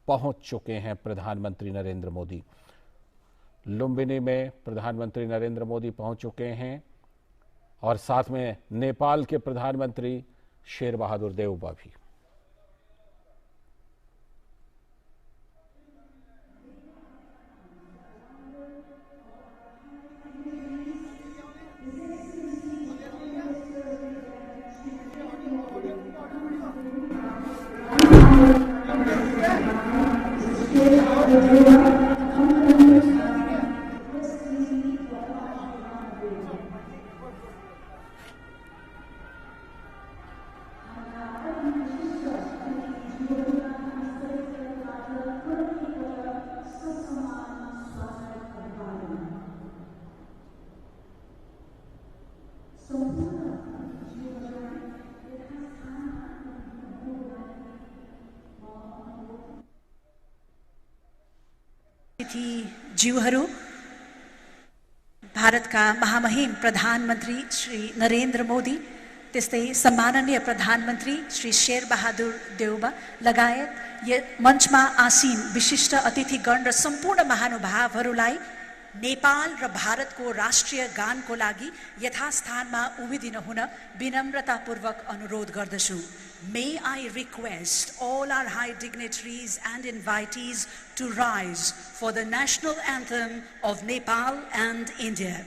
पहुंच चुके हैं प्रधानमंत्री नरेंद्र मोदी। लुम्बिनी में प्रधानमंत्री नरेंद्र मोदी पहुंच चुके हैं और साथ में नेपाल के प्रधानमंत्री शेर बहादुर देउबा भी। ज्यूहरू, भारतका महामहिम प्रधानमन्त्री श्री नरेन्द्र मोदी, त्यस्तै सम्माननीय प्रधानमन्त्री श्री शेर बहादुर देउबा लगायत मञ्चमा आसीन विशिष्ट अतिथिगण र सम्पूर्ण महानुभावहरूलाई नेपाल र भारतको राष्ट्रिय गानको लागि यथास्थानमा उभिदिन हुन विनम्रतापूर्वक अनुरोध गर्दछु। May I request all our high dignitaries and invitees to rise for the national anthem of Nepal and India.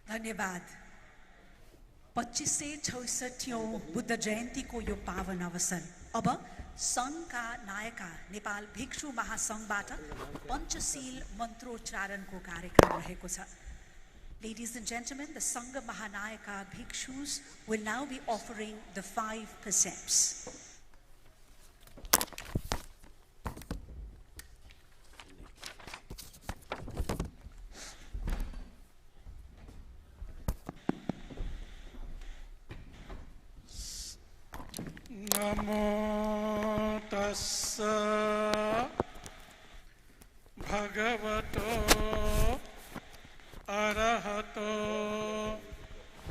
धन्यवाद। 2566औं बुद्ध जयन्तीको यो पावन अवसर अब सङ्घका नायका नेपाल भिक्षु महासङ्घबाट पञ्चशील मन्त्रोच्चारणको कार्यक्रम रहेको छ। Ladies and gentlemen, the Sangha Mahanayaka Bhikshus will now be offering the 5 precepts. Namo tassa bhagavato arahato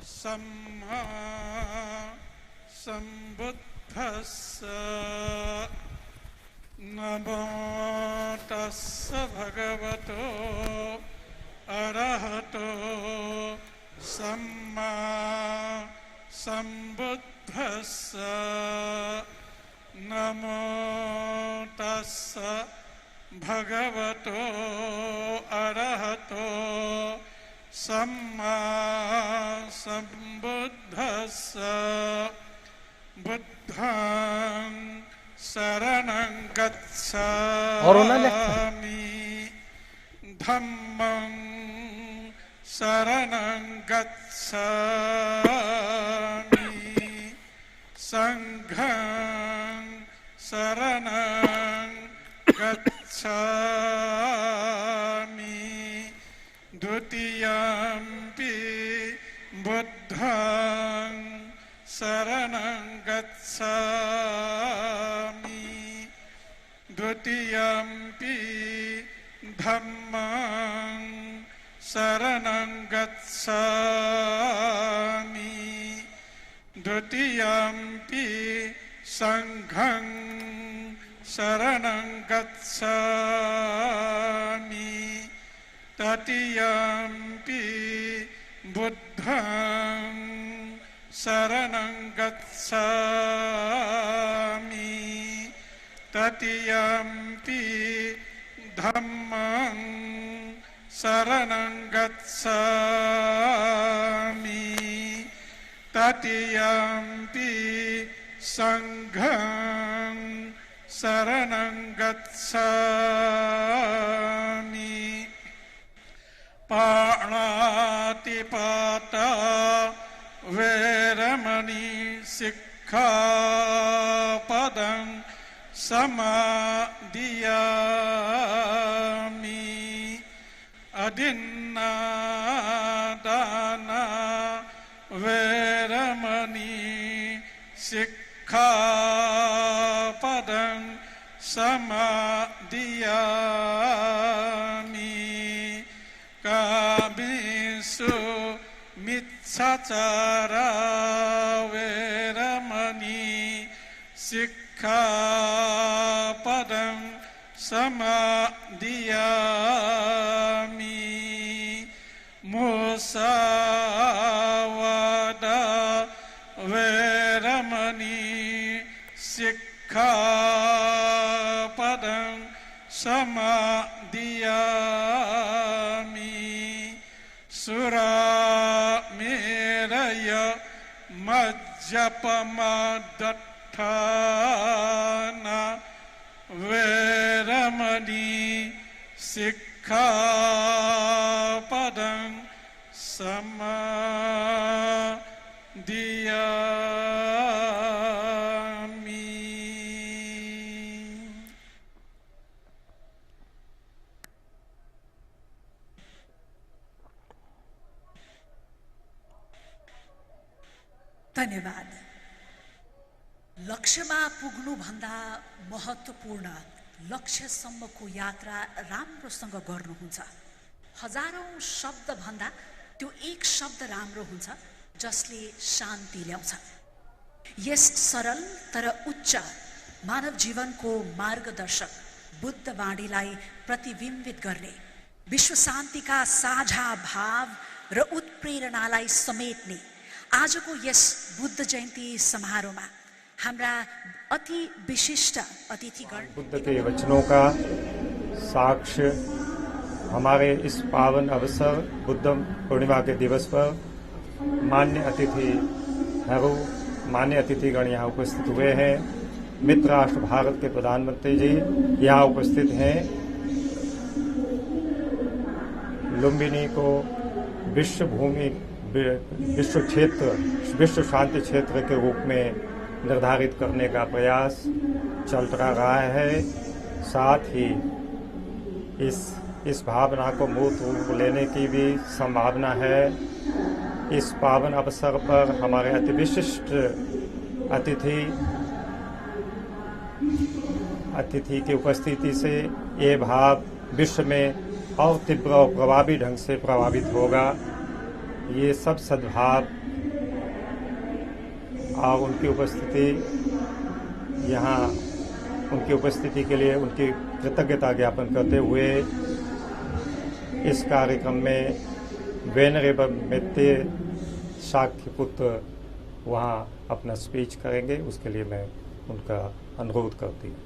samma sambuddhassa. Namo tassa bhagavato arahato samma sambuddhassa. Namo tassa bhagavato arahato सम्मा सम्बुद्धस्स बुद्धं शरणं गच्छामि धम्मं शरणं गच्छामि संघं शरणं गच्छामि द्वितीयम्पि बुद्धं शरणं गच्छामि द्वितीयम्पि धम्मं शरणं गच्छामि द्वितीयम्पि संघं शरणं गच्छामि तृतीयम्पि बुद्धं शरणं गच्छामि तृतीयम्पि धम्मं शरणं गच्छामि तृतीयम्पि संघं शरणं गच्छामि पाणातिपाता वैरमणि सिक्खापदं समादियामि अदिन्नादाना वैरमणि सिक्खापदं समादियामि कामेषु मिच्छाचारा वैरमणि सिक्खापदं समादियामि मुसावादा वैरमणि सिक्खापदं समादियामि सुरामेरय मज्जपमदत्थाना वैरमणि सिक्खापदं समादियामि। धन्यवाद। लक्ष्यमा पुग्नुभन्दा महत्त्वपूर्ण लक्ष्यसम्मको यात्रा राम्रोसँग गर्नुहुन्छ। हजारौं शब्दभन्दा त्यो एक शब्द राम्रो हुन्छ जसले शान्ति ल्याउँछ। यस सरल तर उच्च मानव जीवनको मार्गदर्शक बुद्ध वाणीलाई प्रतिबिम्बित गर्ने, विश्व शान्तिका साझा भाव र उत्प्रेरणालाई समेट्ने आजको यस बुद्ध जयन्ती समारोहमा हाम्रा अति विशिष्ट अतिथिगण बुद्ध के वचनों का साक्ष्य हमारे इस पावन अवसर बुद्ध पूर्णिमा के दिवस पर मान्य अतिथिगण यहाँ उपस्थित हुए हैं। मित्र राष्ट्र भारत के प्रधानमंत्री जी यहाँ उपस्थित हैं। लुम्बिनी को विश्व शांति क्षेत्र के रूप में निर्धारित करने का प्रयास चल रहा है। साथ ही इस भावना को मूर्त रूप लेने की भी संभावना है। इस पावन अवसर पर हमारे अति विशिष्ट अतिथि की उपस्थिति से ये भाव विश्व में और तीव्र और प्रभावी ढंग से प्रभावित होगा। ये सब सद्भाव और उनकी उपस्थिति के लिए उनकी कृतज्ञता ज्ञापन करते हुए इस कार्यक्रम में वेनरेबल मित्ते शाक्य पुत्र वहाँ अपना स्पीच करेंगे। उसके लिए मैं उनका अनुरोध करती हूँ।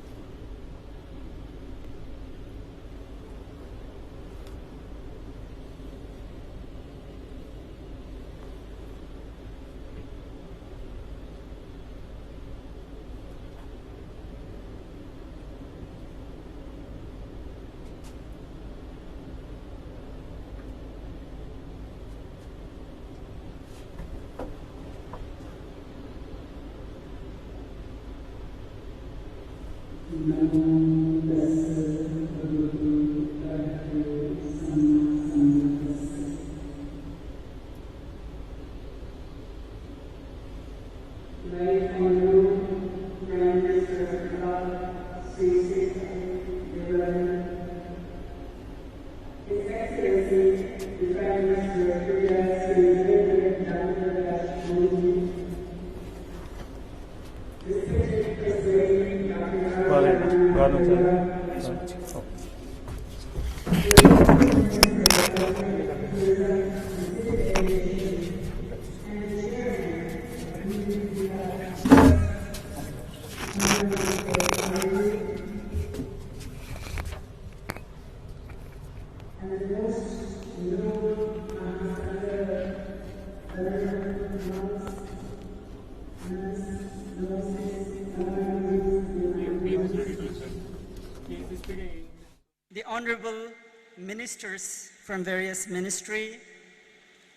The honorable ministers from various ministry,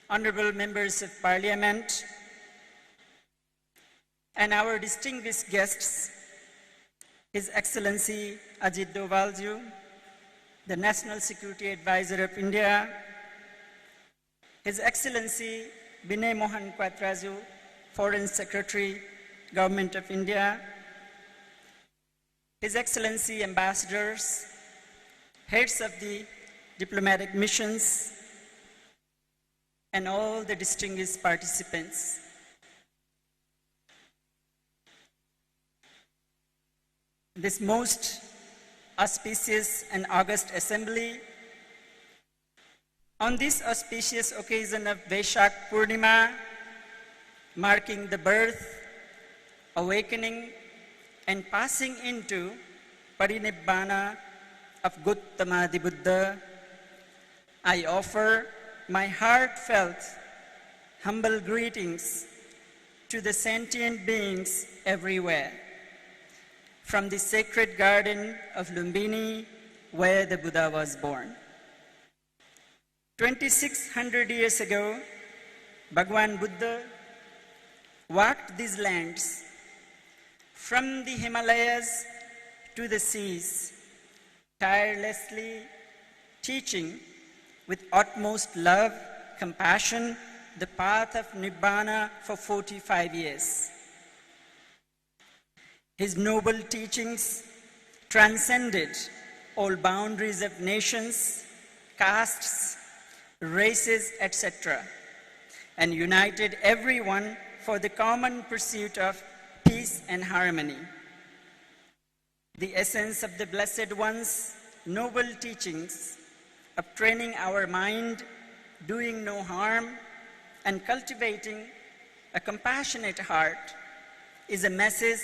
honorable members of parliament, and our distinguished guests, His Excellency Ajit Dovalju, the National Security Advisor of India, His Excellency Binay Mohan Quatraju, Foreign Secretary, Government of India, His Excellency Ambassadors, heads of the diplomatic missions, and all the distinguished participants. This most auspicious and august assembly, on this auspicious occasion of Vaishak Purnima, marking the birth, awakening, and passing into Parinibbana of Gautama Buddha, I offer my heartfelt, humble greetings to the sentient beings everywhere, from the sacred garden of Lumbini, where the Buddha was born. 2600 years ago, Bhagwan Buddha walked these lands, from the Himalayas to the seas, tirelessly teaching with utmost love, compassion, the path of Nibbana for 45 years. His noble teachings transcended all boundaries of nations, castes, races, etc., and united everyone for the common pursuit of peace and harmony. The essence of the Blessed One's noble teachings of training our mind, doing no harm, and cultivating a compassionate heart is a message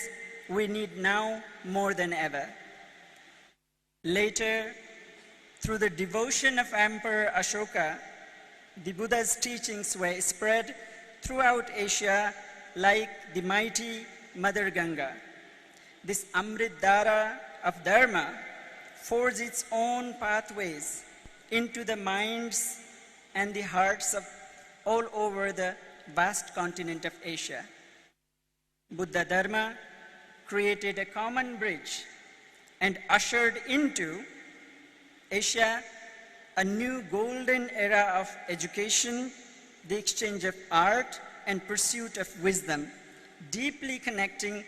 we need now more than ever. Later, through the devotion of Emperor Ashoka, the Buddha's teachings were spread throughout Asia like the mighty Mother Ganga. This Amrit Dhara of Dharma forged its own pathways into the minds and the hearts of all over the vast continent of Asia. Buddha Dharma created a common bridge and ushered into Asia a new golden era of education, the exchange of art, and pursuit of wisdom, deeply connecting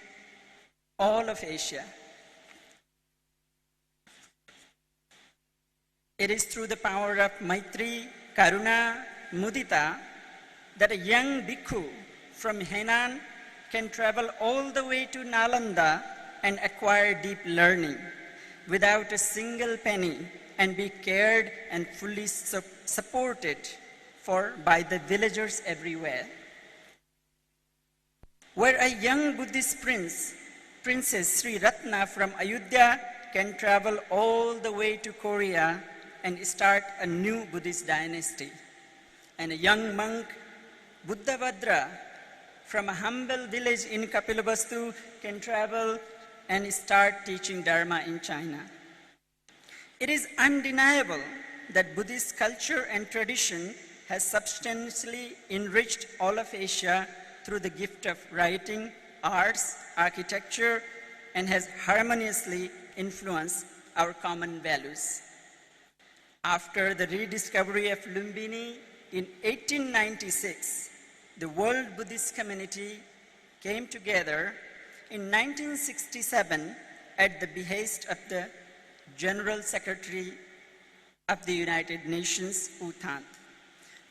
all of Asia. It is through the power of Maitri, Karuna, Mudita that a young bhikkhu from Henan can travel all the way to Nalanda and acquire deep learning without a single penny and be cared and fully supported by the villagers everywhere. Where a young Buddhist Princess Sri Ratna from Ayodhya can travel all the way to Korea and start a new Buddhist dynasty. And a young monk, Buddhabhadra, from a humble village in Kapilavastu can travel and start teaching Dharma in China. It is undeniable that Buddhist culture and tradition has substantially enriched all of Asia through the gift of writing, arts, architecture, and has harmoniously influence our common values. After the rediscovery of Lumbini in 1896, the World Buddhist Community came together in 1967 at the behest of the General Secretary of the United Nations, U Thant,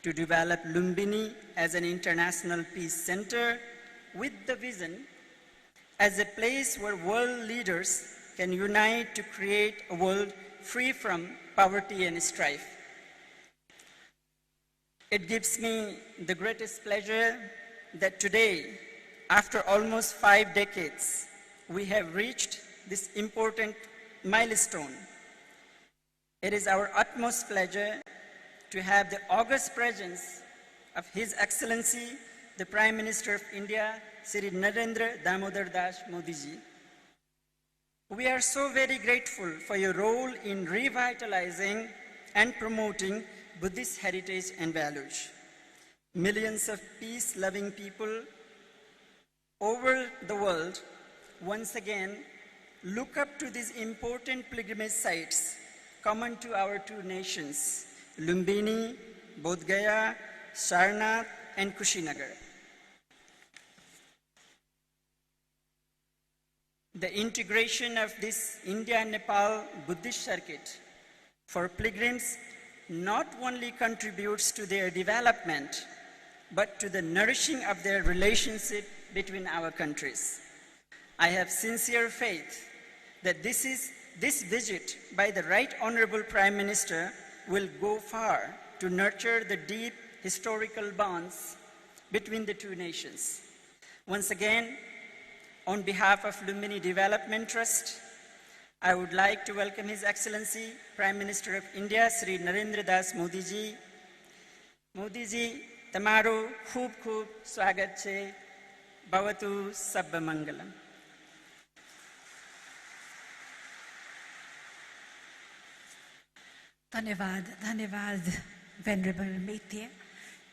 to develop Lumbini as an international peace center with the vision as a place where world leaders can unite to create a world free from poverty and strife. It gives me the greatest pleasure that today, after almost 5 decades, we have reached this important milestone. It is our utmost pleasure to have the august presence of His Excellency, the Prime Minister of India, Shri Narendra Damodar Das Modi ji. We are so very grateful for your role in revitalizing and promoting Buddhist heritage and values. Millions of peace-loving people over the world once again look up to these important pilgrimage sites common to our two nations, Lumbini, Bodh Gaya, Sarnath, and Kushinagar. The integration of this India-Nepal Buddhist circuit for pilgrims not only contributes to their development, but to the nourishing of their relationship between our countries. I have sincere faith that this visit by the Right Honorable Prime Minister will go far to nurture the deep historical bonds between the two nations. Once again, on behalf of Lumbini Development Trust, I would like to welcome His Excellency, Prime Minister of India, Shri Narendra Das Modi ji. Modi ji, tamaru khub khub swagat chhe, bhavatu sabba mangalam. Dhanyavad, Venerable Maitya.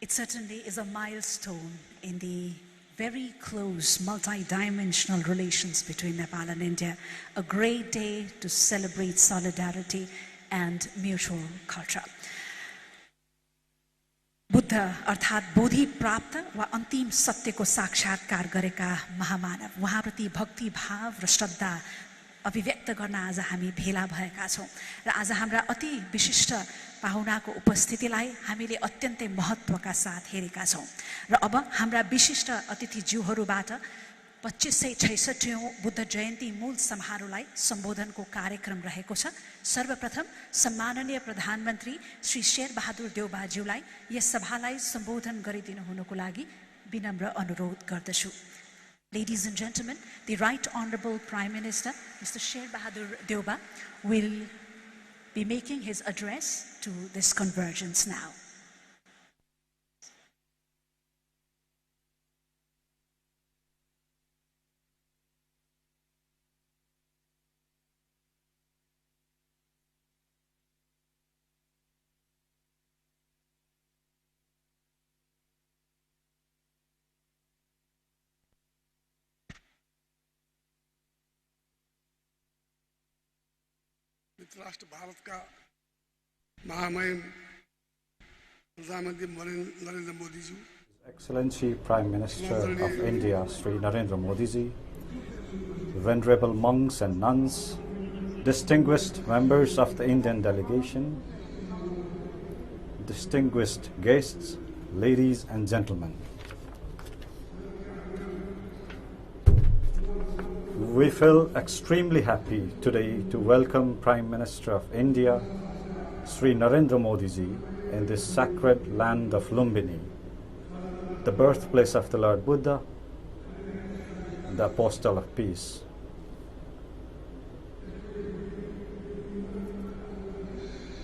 It certainly is a milestone in the very close multi-dimensional relations between Nepal and India, a great day to celebrate solidarity and mutual culture. Buddha अर्थात् बोधि प्राप्त वा अन्तिम सत्यको साक्षात्कार गरेका महामानव उहाँप्रति भक्ति भाव र श्रद्धा अभिव्यक्त गर्न आज हामी भेला भएका छौं र आज हाम्रा अति विशिष्ट पाहुनाको उपस्थितिलाई हामीले अत्यन्तै महत्त्वका साथ हेरेका छौं र अब हाम्रा विशिष्ट अतिथिज्यूहरूबाट 2566औं बुद्ध जयन्ती मूल समारोहलाई सम्बोधनको कार्यक्रम रहेको छ। सर्वप्रथम सम्माननीय प्रधानमन्त्री श्री शेर बहादुर देउबाज्यूलाई यस सभालाई सम्बोधन गरिदिनु हुनुको लागि विनम्र अनुरोध गर्दछु। Ladies and gentlemen, the Right Honorable Prime Minister, Mr. Sher Bahadur Deuba, will be making his address to this convergence now. राष्ट्र भारत का महामहिम प्रधानमंत्री Narendra Modi ji, Excellency Prime Minister of India Sri Narendra Modi ji, venerable monks and nuns, distinguished members of the Indian delegation, distinguished guests, ladies and gentlemen. We feel extremely happy today to welcome Prime Minister of India, Sri Narendra Modi ji, in this sacred land of Lumbini, the birthplace of the Lord Buddha, the Apostle of Peace.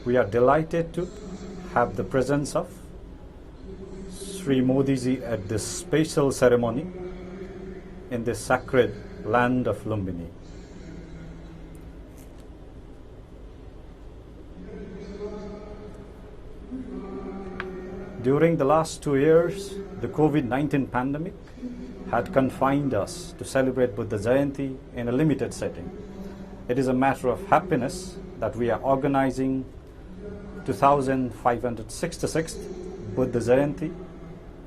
We are delighted to have the presence of Sri Modi ji at this special ceremony in this sacred land of Lumbini. During the last 2 years, the COVID-19 pandemic had confined us to celebrate Buddha Jayanti in a limited setting. it is a matter of happiness that we are organizing 2566th Buddha Jayanti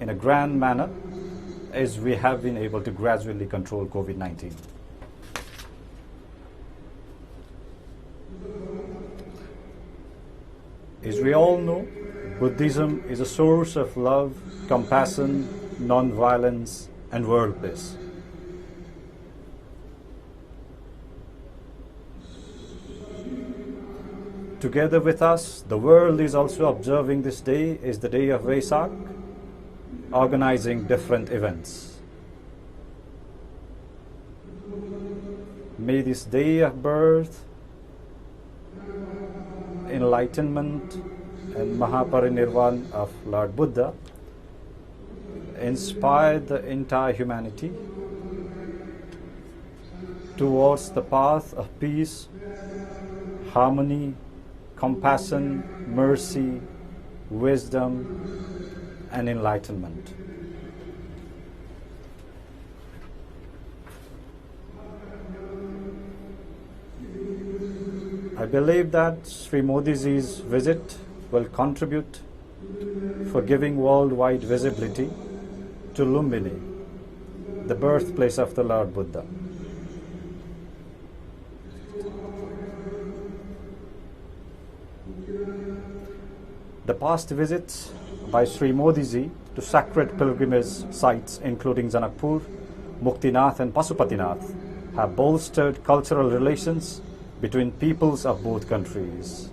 in a grand manner, as we have been able to gradually control COVID-19. As we all know, Buddhism is a source of love, compassion, non-violence, and world peace. Together with us, the world is also observing this day as the day of Vesak, organizing different events. May this day of birth, enlightenment, and Mahaparinirvan of Lord Buddha inspire the entire humanity towards the path of peace, harmony, compassion, mercy, wisdom, and enlightenment. I believe that Sri Modiji's visit will contribute for giving worldwide visibility to Lumbini, the birthplace of the Lord Buddha. The past visits by Sri Modiji to sacred pilgrimage sites including Janakpur, Muktinath and Pasupatinath have bolstered cultural relations between peoples of both countries.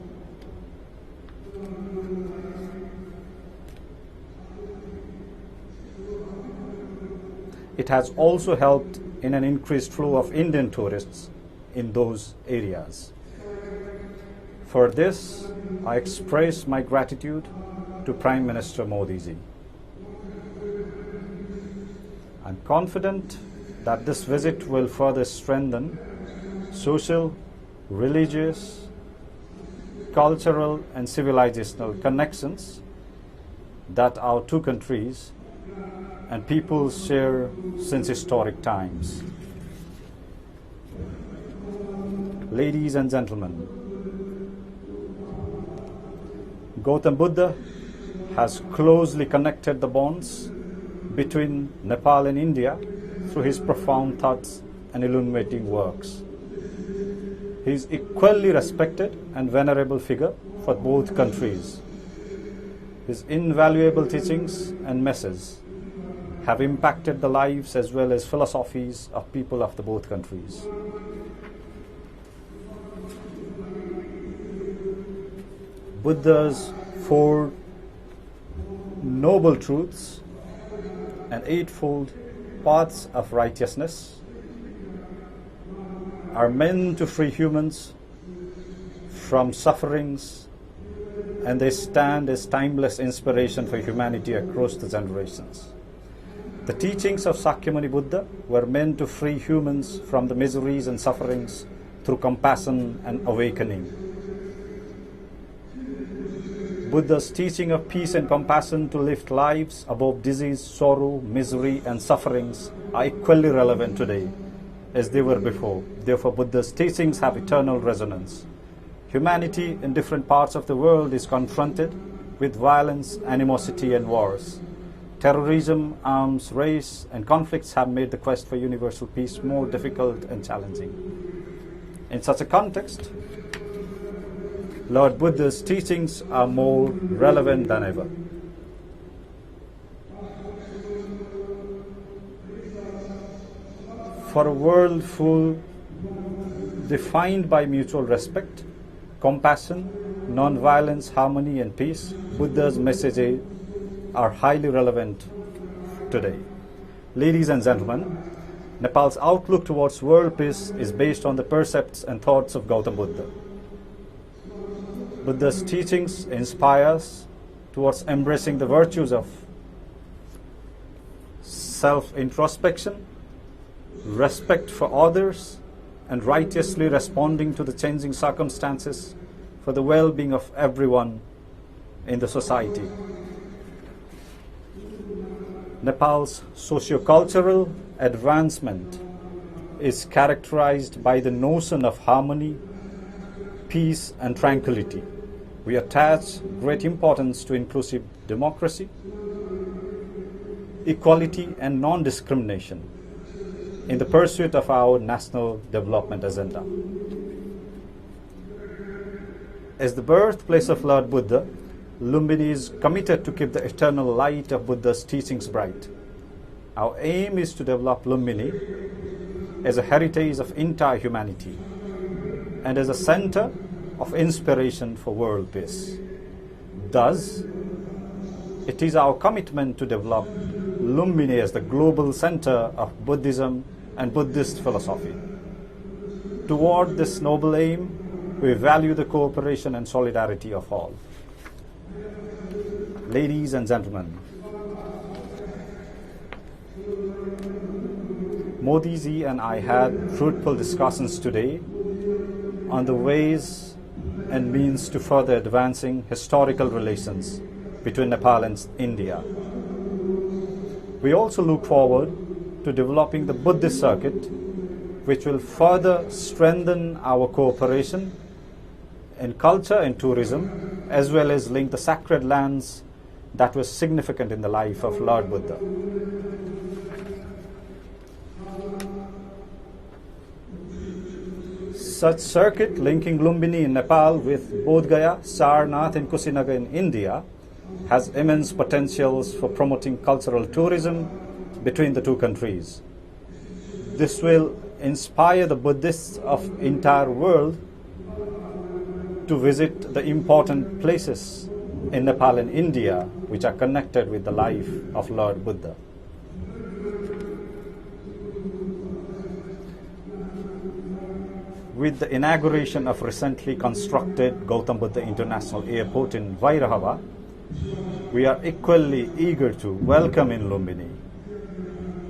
It has also helped in an increased flow of Indian tourists in those areas. For this, I express my gratitude to Prime Minister Modiji. I'm confident that this visit will further strengthen social, religious, cultural and civilizational connections that our two countries and peoples share since historic times. Ladies and gentlemen, Gautam Buddha has closely connected the bonds between Nepal and India through his profound thoughts and illuminating works. He is equally respected and venerable figure for both countries. His invaluable teachings and messages have impacted the lives as well as philosophies of people of the both countries. Buddha's four noble truths and eightfold paths of righteousness are meant to free humans from sufferings, and they stand as timeless inspiration for humanity across the generations. The teachings of Sakyamuni Buddha were meant to free humans from the miseries and sufferings through compassion and awakening. Buddha's teaching of peace and compassion to lift lives above disease, sorrow, misery, and sufferings are equally relevant today as they were before. Therefore, Buddha's teachings have eternal resonance. Humanity in different parts of the world is confronted with violence, animosity, and wars. Terrorism, arms, race, and conflicts have made the quest for universal peace more difficult and challenging. In such a context, Lord Buddha's teachings are more relevant than ever. For a world full defined by mutual respect, compassion, non-violence, harmony, and peace, Buddha's messages are highly relevant today. Ladies and gentlemen, Nepal's outlook towards world peace is based on the precepts and thoughts of Gautam Buddha. Buddha's teachings inspire us towards embracing the virtues of self-introspection, respect for others, and righteously responding to the changing circumstances for the well-being of everyone in the society. Nepal's socio-cultural advancement is characterized by the notion of harmony, peace, and tranquility. We attach great importance to inclusive democracy, equality, and non-discrimination in the pursuit of our national development agenda. As the birthplace of Lord Buddha, Lumbini is committed to keep the eternal light of Buddha's teachings bright. Our aim is to develop Lumbini as a heritage of entire humanity and as a center of inspiration for world peace. Thus, it is our commitment to develop Lumbini as the global center of Buddhism and Buddhist philosophy. Toward this noble aim, we value the cooperation and solidarity of all. Ladies and gentlemen, Modi ji and I had fruitful discussions today on the ways and means to further advancing historical relations between Nepal and India. We also look forward to developing the Buddhist circuit, which will further strengthen our cooperation in culture and tourism, as well as link the sacred lands that were significant in the life of Lord Buddha. Such circuit linking Lumbini in Nepal with Bodh Gaya, Sarnath and Kusinagar in India has immense potentials for promoting cultural tourism between the two countries. This will inspire the Buddhists of the entire world to visit the important places in Nepal and India which are connected with the life of Lord Buddha. With the inauguration of recently constructed Gautam Buddha International Airport in Vairahava, we are equally eager to welcome in Lumbini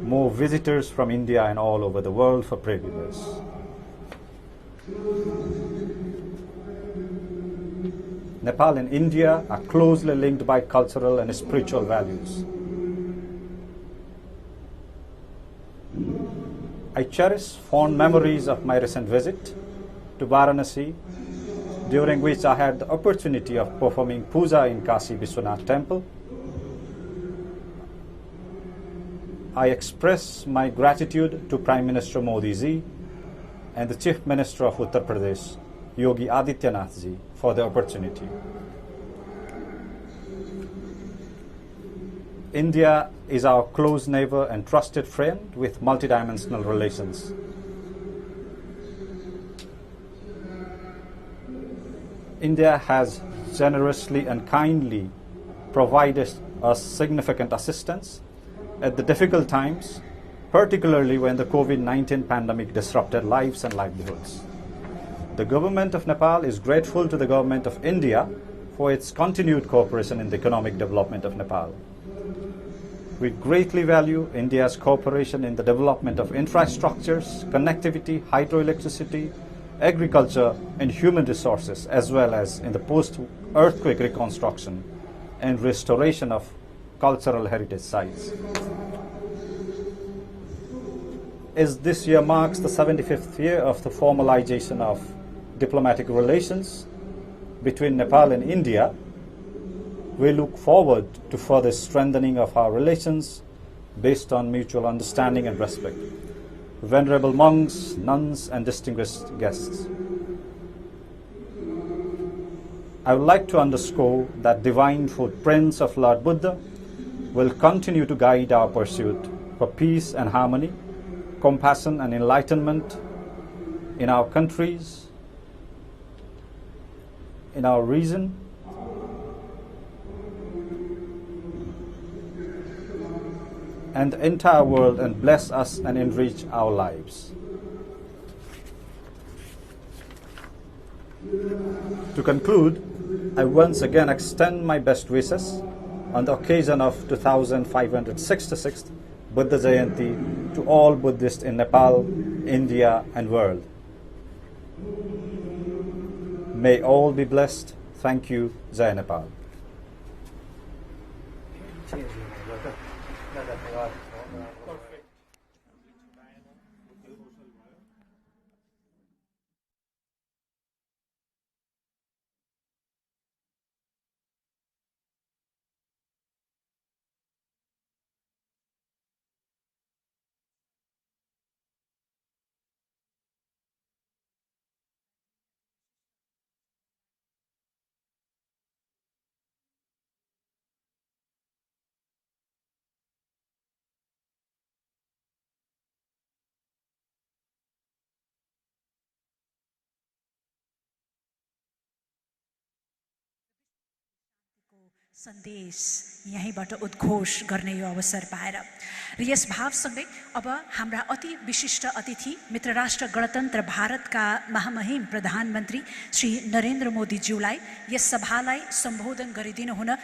more visitors from India and all over the world for pilgrimage. Nepal and India are closely linked by cultural and spiritual values. I cherish fond memories of my recent visit to Varanasi, during which I had the opportunity of performing puja in Kashi Vishwanath Temple. I express my gratitude to Prime Minister Modi ji and the Chief Minister of Uttar Pradesh, Yogi Adityanath ji, for the opportunity. India is our close neighbor and trusted friend with multidimensional relations. India has generously and kindly provided us significant assistance at the difficult times, particularly when the COVID-19 pandemic disrupted lives and livelihoods. The government of Nepal is grateful to the government of India for its continued cooperation in the economic development of Nepal. We greatly value India's cooperation in the development of infrastructures, connectivity, hydroelectricity, agriculture, and human resources, as well as in the post-earthquake reconstruction and restoration of cultural heritage sites. As this year marks the 75th year of the formalization of diplomatic relations between Nepal and India, we look forward to further strengthening of our relations based on mutual understanding and respect. Venerable monks, nuns, and distinguished guests, I would like to underscore that divine footprints of Lord Buddha will continue to guide our pursuit for peace and harmony, compassion and enlightenment in our countries, in our region, and the entire world, and bless us and enrich our lives. To conclude, I once again extend my best wishes on the occasion of 2566th Buddha Jayanti to all Buddhists in Nepal, India, and world. May all be blessed. Thank you. Jai Nepal. सन्देश यहीँबाट उद्घोष गर्ने यो अवसर पाएर र yes भावसँगै अब हाम्रा अति विशिष्ट अतिथि मित्र राष्ट्र गणतन्त्र भारतका महामहिम प्रधानमन्त्री श्री नरेन्द्र मोदीज्यूलाई यस सभालाई सम्बोधन गरिदिनु हुन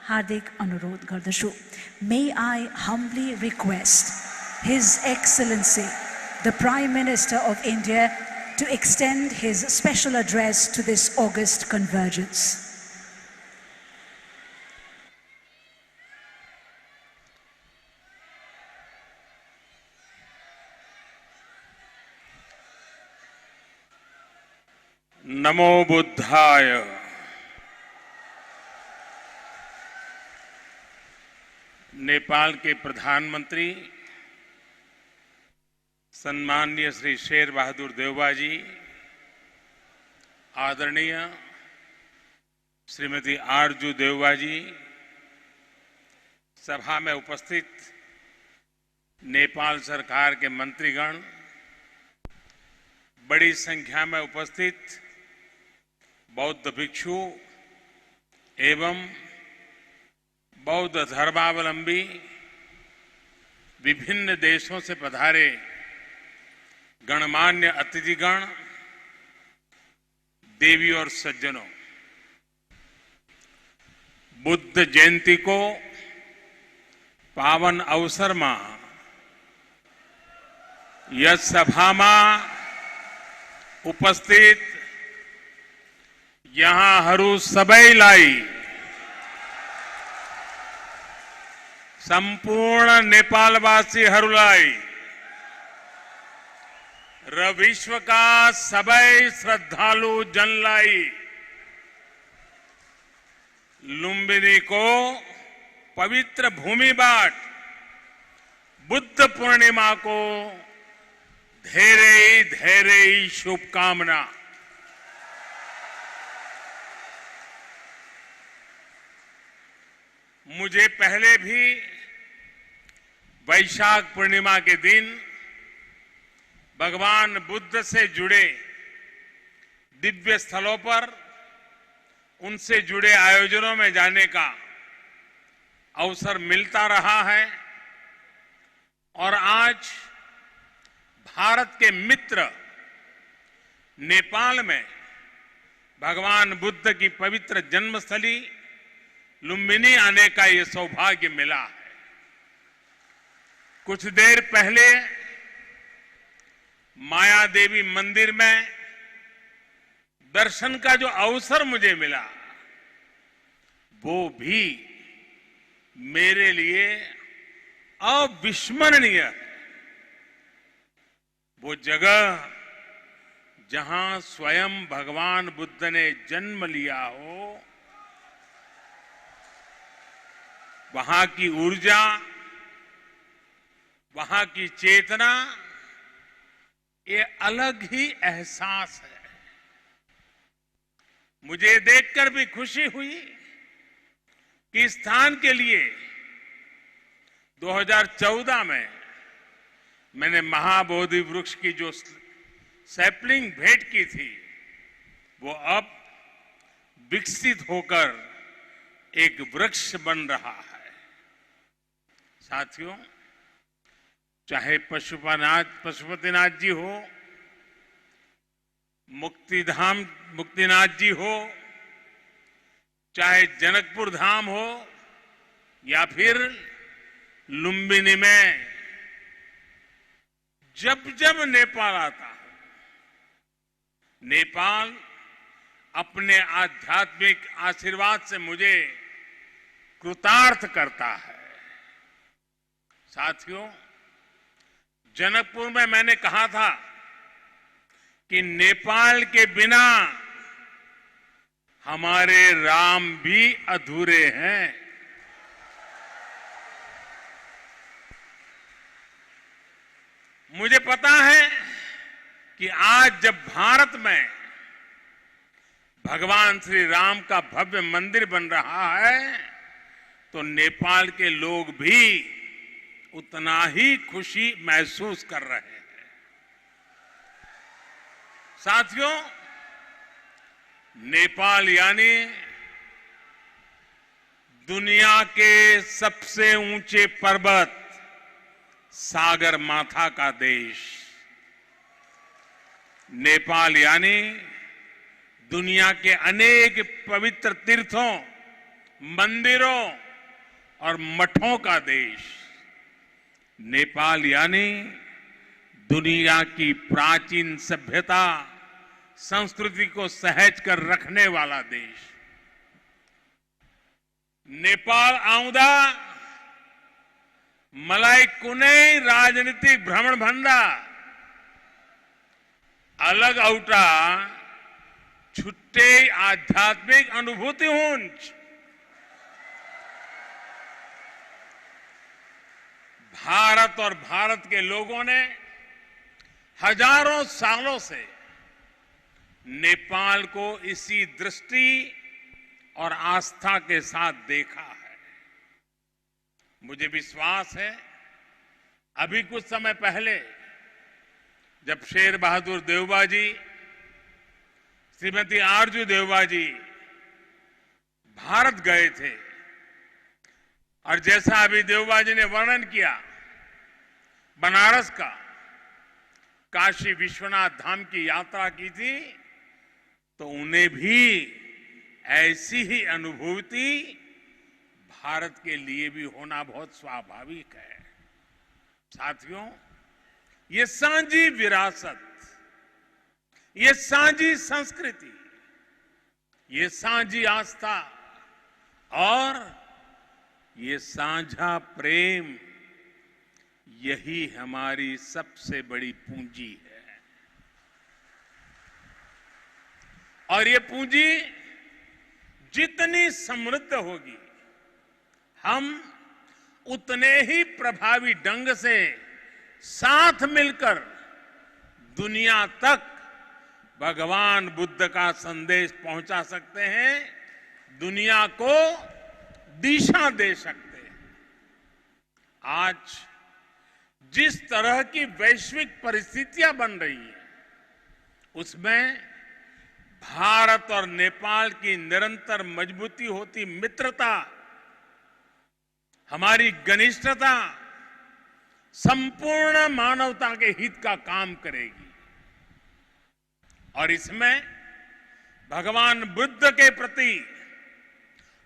हार्दिक अनुरोध गर्दछु। May I humbly request his excellency the prime minister of India to extend his special address to this August convergence. नमो बुद्धाय। नेपाल के प्रधानमंत्री सम्माननीय श्री शेर बहादुर देउबा जी, आदरणीय श्रीमती आरजू देउबा जी, सभा में उपस्थित नेपाल सरकार के मंत्रीगण, बड़ी संख्या में उपस्थित बौद्ध भिक्षु एवं बौद्ध धर्मावलंबी, विभिन्न देशों से पधारे गणमान्य अतिथिगण, देवी और सज्जनों, बुद्ध जयंती को पावन अवसर में यस सभा में उपस्थित यहाँहरू सबैलाई सम्पूर्ण नेपालवासीहरूलाई र विश्वका सबै श्रद्धालु जनलाई लुम्बिनीको पवित्र भूमिबाट बुद्ध पूर्णिमाको धेरै धेरै शुभकामना। मुझे पहले भी वैशाख पूर्णिमा के दिन भगवान बुद्ध से जुड़े दिव्य स्थलों पर उनसे जुड़े आयोजनों में जाने का अवसर मिलता रहा है और आज भारत के मित्र नेपाल में भगवान बुद्ध की पवित्र जन्मस्थली लुम्बिनी आने का ये सौभाग्य मिला है। कुछ देर पहले माया देवी मंदिर में दर्शन का जो अवसर मुझे मिला वो भी मेरे लिए अविस्मरणीय है। वो जगह जहां स्वयं भगवान बुद्ध ने जन्म लिया हो, वहां की ऊर्जा, वहां की चेतना, ये अलग ही एहसास है। मुझे देखकर भी खुशी हुई कि इस स्थान के लिए 2014 में मैंने महाबोधि वृक्ष की जो सैपलिंग भेंट की थी वो अब विकसित होकर एक वृक्ष बन रहा है। साथियों, चाहे पशुपतिनाथ जी हो, मुक्तिनाथ जी हो, चाहे जनकपुर धाम हो या फिर लुम्बिनी में जब जब नेपाल आता है, नेपाल अपने आध्यात्मिक आशीर्वाद से मुझे कृतार्थ करता है। साथियों, जनकपुर में मैंने कहा था कि नेपाल के बिना हमारे राम भी अधूरे हैं। मुझे पता है कि आज जब भारत में भगवान श्री राम का भव्य मंदिर बन रहा है तो नेपाल के लोग भी उतना ही खुशी महसूस कर रहे हैं। साथियों, नेपाल यानी दुनिया के सबसे ऊंचे पर्वत, सागर माथा का देश नेपाल, यानी दुनिया के अनेक पवित्र तीर्थों, मंदिरों और मठों का देश। नेपाल यानी दुनिया की प्राचीन सभ्यता, संस्कृति को सहेज कर रखने वाला देश। नेपाल आउँदा मलाई कुनै राजनीतिक भ्रमण भन्दा अलग औटा छुट्टै आध्यात्मिक अनुभूति हुन्छ। भारत और भारत के लोगों ने हजारों सालों से नेपाल को इसी दृष्टि और आस्था के साथ देखा है। मुझे विश्वास है, अभी कुछ समय पहले जब शेर बहादुर देउबा जी, श्रीमती आरजू देउबा जी भारत गए थे और जैसा अभी देउबा जी ने वर्णन किया बनारस का, काशी विश्वनाथ धाम की यात्रा की थी, तो उन्हें भी ऐसी ही अनुभूति भारत के लिए भी होना बहुत स्वाभाविक है। साथियों, ये साझी विरासत, ये साझी संस्कृति, ये साझी आस्था और ये साझा प्रेम, यही हमारी सबसे बड़ी पूंजी है। और ये पूंजी जितनी समृद्ध होगी, हम उतने ही प्रभावी ढंग से साथ मिलकर दुनिया तक भगवान बुद्ध का संदेश पहुंचा सकते हैं, दुनिया को दिशा दे सकते हैं। आज जिस तरह की वैश्विक परिस्थितियां बन रही हैं, उसमें भारत और नेपाल की निरंतर मजबूती होती मित्रता, हमारी घनिष्ठता संपूर्ण मानवता के हित का काम करेगी। और इसमें भगवान बुद्ध के प्रति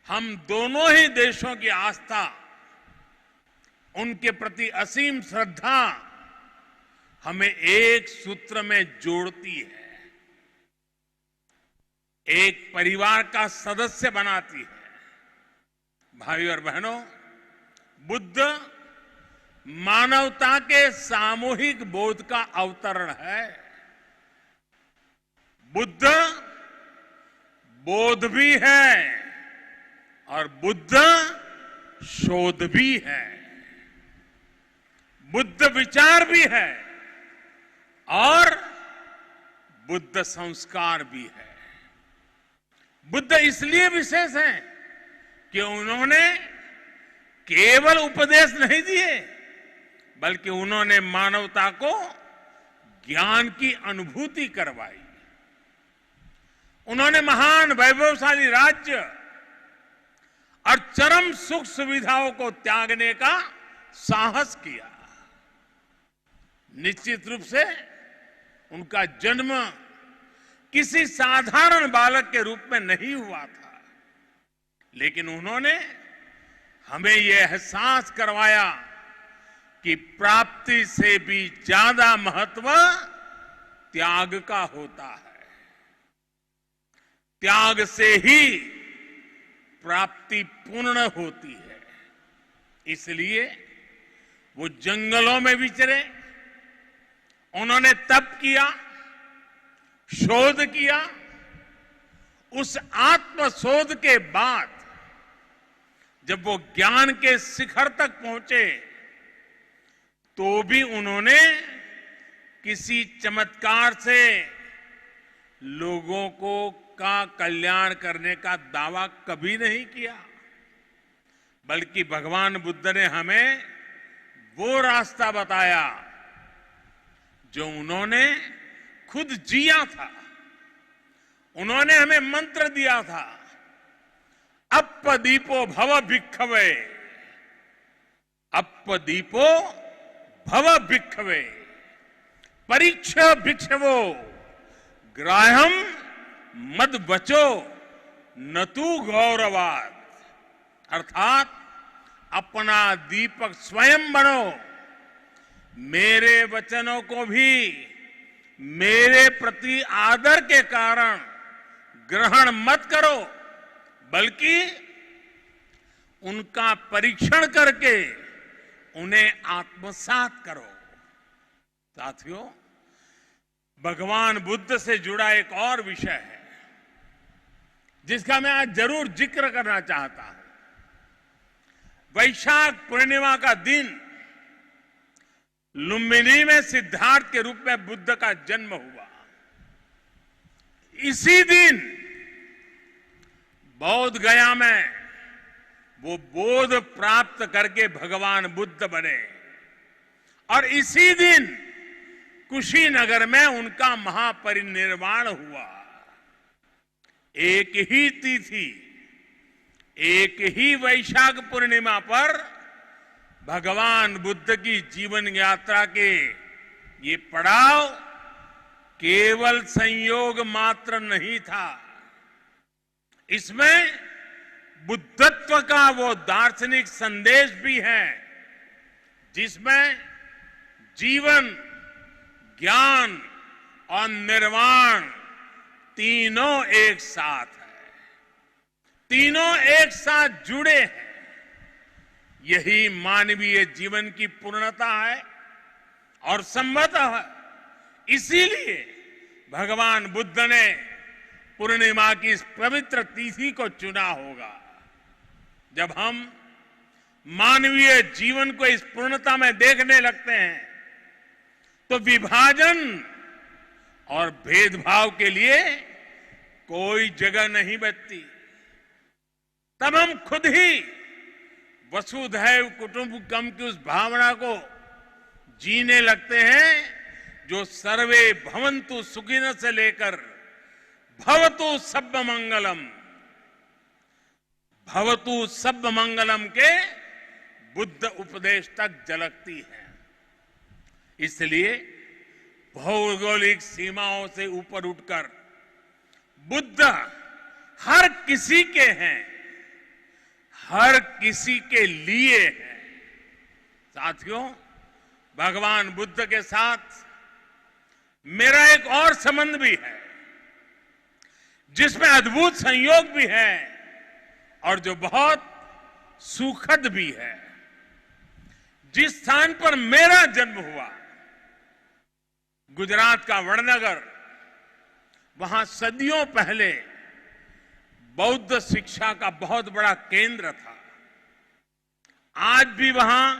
हम दोनों ही देशों की आस्था, उनके प्रति असीम श्रद्धा हमें एक सूत्र में जोड़ती है, एक परिवार का सदस्य बनाती है। भाइयों और बहनों, बुद्ध मानवता के सामूहिक बोध का अवतरण है। बुद्ध बोध भी है और बुद्ध शोध भी है। बुद्ध विचार भी है और बुद्ध संस्कार भी है। बुद्ध इसलिए विशेष हैं कि उन्होंने केवल उपदेश नहीं दिए, बल्कि उन्होंने मानवता को ज्ञान की अनुभूति करवाई। उन्होंने महान वैभवशाली राज्य और चरम सुख सुविधाओं को त्यागने का साहस किया। निश्चित रूप से उनका जन्म किसी साधारण बालक के रूप में नहीं हुआ था, लेकिन उन्होंने हमें यह एहसास करवाया कि प्राप्ति से भी ज्यादा महत्व त्याग का होता है। त्याग से ही प्राप्ति पूर्ण होती है। इसलिए वो जंगलों में विचरे, उन्होंने तप किया, शोध किया। उस आत्म शोध के बाद जब वो ज्ञान के शिखर तक पहुंचे, तो भी उन्होंने किसी चमत्कार से लोगों का कल्याण करने का दावा कभी नहीं किया, बल्कि भगवान बुद्ध ने हमें वो रास्ता बताया जो उन्होंने खुद जिया था। उन्होंने हमें मंत्र दिया था अप्पदीपो भव भिक्खवे, अप्पदीपो भव भिक्खवे, परीक्ष भिक्षवो ग्राह्यम मद बचो न तू गौरवाद। अर्थात अपना दीपक स्वयं बनो, मेरे वचनों को भी मेरे प्रति आदर के कारण ग्रहण मत करो, बल्कि उनका परीक्षण करके उन्हें आत्मसात करो। साथियों, भगवान बुद्ध से जुड़ा एक और विषय है जिसका मैं आज जरूर जिक्र करना चाहता हूं। वैशाख पूर्णिमा का दिन लुम्बिनी में सिद्धार्थ के रूप में बुद्ध का जन्म हुआ। इसी दिन बौद्ध गया में वो बोध प्राप्त करके भगवान बुद्ध बने और इसी दिन कुशीनगर में उनका महापरिनिर्वाण हुआ। एक ही तिथि, एक ही वैशाख पूर्णिमा पर भगवान बुद्ध की जीवन यात्रा के ये पड़ाव केवल संयोग मात्र नहीं था, इसमें बुद्धत्व का वो दार्शनिक संदेश भी है जिसमें जीवन, ज्ञान और निर्वाण तीनों एक साथ है, तीनों एक साथ जुड़े हैं। यही मानवीय जीवन की पूर्णता है और संभवतः इसीलिए भगवान बुद्ध ने पूर्णिमा की इस पवित्र तिथि को चुना होगा। जब हम मानवीय जीवन को इस पूर्णता में देखने लगते हैं तो विभाजन और भेदभाव के लिए कोई जगह नहीं बचती। तब हम खुद ही वसुधैव कुटुंबकम की उस भावना को जीने लगते हैं जो सर्वे भवन्तु सुखिनः से लेकर भवतु सब्ब मंगलम, भवतु सब्ब मंगलम के बुद्ध उपदेश तक झलकती है। इसलिए भौगोलिक सीमाओं से ऊपर उठकर बुद्ध हर किसी के हैं, हर किसी के लिए है। साथियों, भगवान बुद्ध के साथ मेरा एक और संबंध भी है जिसमें अद्भुत संयोग भी है और जो बहुत सुखद भी है। जिस स्थान पर मेरा जन्म हुआ, गुजरात का वडनगर, वहां सदियों पहले बौद्ध शिक्षा का बहुत बड़ा केंद्र था। आज भी वहां